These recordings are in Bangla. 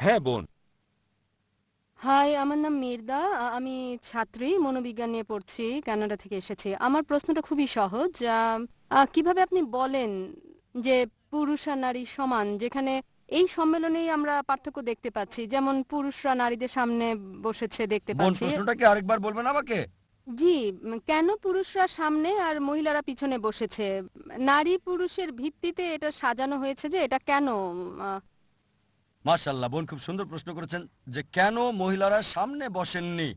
হ্যাঁ বোন। হাই, আমার নাম মির্দা। আমি ছাত্রী, মনোবিজ্ঞান নিয়ে পড়ছি, কানাডা থেকে এসেছি। আমার প্রশ্নটা খুবই সহজ। কিভাবে আপনি বলেন যে পুরুষ আর নারী সমান, যেখানে এই সম্মেলনেই আমরা পার্থক্য দেখতে পাচ্ছি, যেমন পুরুষরা নারীদের সামনে বসেছে দেখতে বোন, পাচ্ছি। প্রশ্নটা কি আরেকবার বলবেন আমাকে? জি, কেন পুরুষরা সামনে আর মহিলারা পিছনে বসেছে? নারী পুরুষের ভিত্তিতে এটা সাজানো হয়েছে, যে এটা কেন? মাশাআল্লাহ, বোন খুব সুন্দর প্রশ্ন করেছেন যে কেন মহিলারা সামনে বসেননি।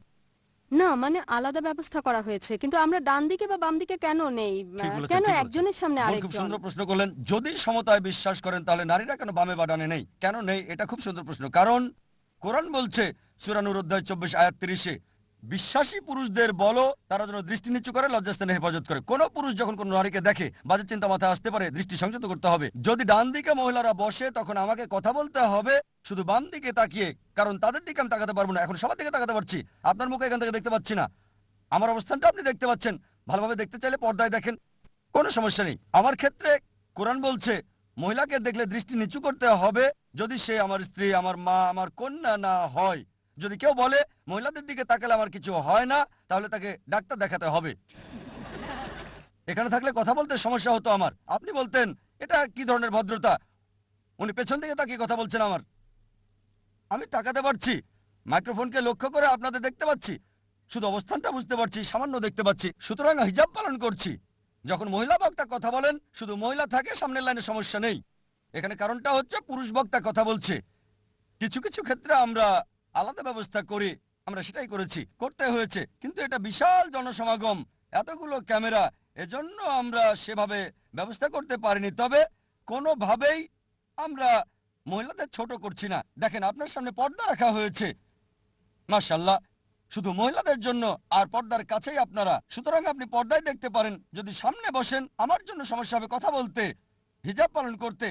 না, মানে আলাদা ব্যবস্থা করা হয়েছে, কিন্তু আমরা ডান দিকে বা বাম দিকে কেন নেই? ঠিক বলেছেন, কেন ঠিক বলেছেন। একজনের সামনে বোন খুব আরেকজন? সুন্দর প্রশ্ন করলেন। যদি সমতায় বিশ্বাস করেন তাহলে নারীরা কেন বামে বা ডানে নেই, কেন নেই? এটা খুব সুন্দর প্রশ্ন। কারণ কোরআন বলছে সূরা নূর অধ্যায় 24 আয়াত 30-এ, বিশ্বাসী পুরুষদের বলো তারা যেন দৃষ্টি নিচু করে লজ্জাস্থানে হেফাজত করে। কোন পুরুষ যখন কোন নারীকে দেখে বাজে চিন্তা মাথায় আসতে পারে, দৃষ্টি সংযত করতে হবে। যদি ডান দিকে মহিলারা বসে তখন আমাকে কথা বলতে হবে শুধু বাম দিকে তাকিয়ে, কারণ তাদের দিকে আমি তাকাতে পারবো না। এখন সবার দিকে তাকাতে পারছি, আপনার মুখে এখান থেকে দেখতে পাচ্ছি না, আমার অবস্থানটা আপনি দেখতে পাচ্ছেন। ভালোভাবে দেখতে চাইলে পর্দায় দেখেন, কোনো সমস্যা নেই। আমার ক্ষেত্রে কোরআন বলছে মহিলাকে দেখলে দৃষ্টি নিচু করতে হবে যদি সে আমার স্ত্রী, আমার মা, আমার কন্যা না হয়। যদি কেউ বলে মহিলাদের দিকে তাকালে আমার কিছু হয় না, তাহলে তাকে ডাক্তার দেখাতে হবে। এখানে থাকলে কথা বলতে সমস্যা হতো আমার। আপনি বলতেন এটা কি ধরনের ভদ্রতা, উনি পেছন দিকে তাকিয়ে কথা বলছেন আমার। আমি তাকাতে পারছি, মাইক্রোফোনকে লক্ষ্য করে আপনাদের দেখতে পাচ্ছি, শুধু অবস্থানটা বুঝতে পারছি, সামান্য দেখতে পাচ্ছি। সুতরাং হিজাব পালন করছি। যখন মহিলা বক্তা কথা বলেন শুধু মহিলা থাকে সামনের লাইনে, সমস্যা নেই। এখানে কারণটা হচ্ছে পুরুষ বক্তা কথা বলছে। কিছু কিছু ক্ষেত্রে আমরা আলাদা ব্যবস্থা করি, আমরা সেটাই করেছি, করতে হয়েছে, কিন্তু এটা বিশাল জনসমাগম, এতগুলো ক্যামেরা, এজন্য আমরা সেভাবে ব্যবস্থা করতে পারিনি। তবে কোনোভাবেই আমরা মহিলাদের ছোট করছি না। দেখেন আপনার সামনে পর্দা রাখা হয়েছে, মাশাআল্লাহ, শুধু মহিলাদের জন্য, আর পর্দার কাছেই আপনারা। সুতরাং আপনি পর্দায় দেখতে পারেন। যদি সামনে বসেন আমার জন্য সমস্যা হবে কথা বলতে, হিজাব পালন করতে,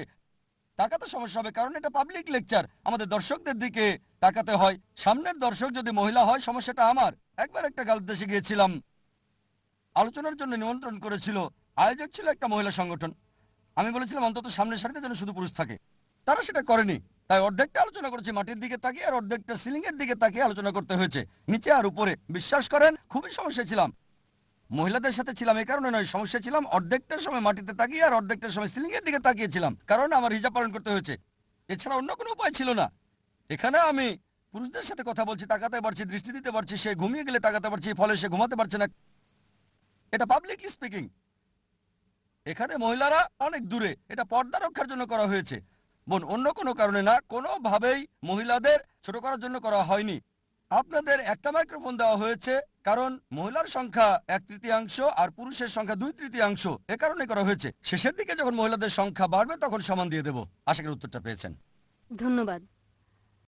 তাকাতে সমস্যা হবে, কারণ এটা পাবলিক লেকচার, আমাদের দর্শকদের দিকে তাকাতে হয়। সামনের দর্শক যদি মহিলা হয় সমস্যাটা আমার। একবার একটা গালফ দেশে গিয়েছিলাম, আলোচনার জন্য নিমন্ত্রণ করেছিল, আয়োজক ছিল একটা মহিলা সংগঠন। আমি বলেছিলাম অন্তত সামনের সারিতে যেন শুধু পুরুষ থাকে, তারা সেটা করেনি। তাই অর্ধেকটা আলোচনা করেছি মাটির দিকে তাকিয়ে, আর অর্ধেকটা সিলিং এর দিকে তাকিয়ে আলোচনা করতে হয়েছে, নিচে আর উপরে। বিশ্বাস করেন খুবই সমস্যা ছিলাম। মহিলাদের সাথে ছিলাম এই কারণে নয়, সমস্যা ছিলাম অর্ধেকটার সময় মাটিতে তাকিয়ে আর অর্ধেকটার সময় সিলিং এর দিকে তাকিয়েছিলাম, কারণ আমার হিজাব পালন করতে হয়েছে। এছাড়া অন্য কোনো উপায় ছিল না। এখানে আমি পুরুষদের সাথে কথা বলছি, তাকাতে পারছি, দৃষ্টি দিতে পারছি, সে ঘুমিয়ে গেলে তাকাতে পারছি, ফলে সে ঘুমাতে পারছে না। এটা পাবলিক স্পিকিং। এখানে মহিলারা অনেক দূরে, এটা পর্দা রক্ষার জন্য করা হয়েছে বোন, অন্য কোনো কারণে না। কোনোভাবেই মহিলাদের ছোট করার জন্য করা হয়নি। আপনাদের একটা মাইক্রোফোন দেওয়া হয়েছে কারণ মহিলার সংখ্যা 1/3 আর পুরুষের সংখ্যা 2/3, এ কারণে করা হয়েছে। শেষের দিকে যখন মহিলাদের সংখ্যা বাড়বে তখন সমান দিয়ে দেব। আশা করি উত্তরটা পেয়েছেন। ধন্যবাদ।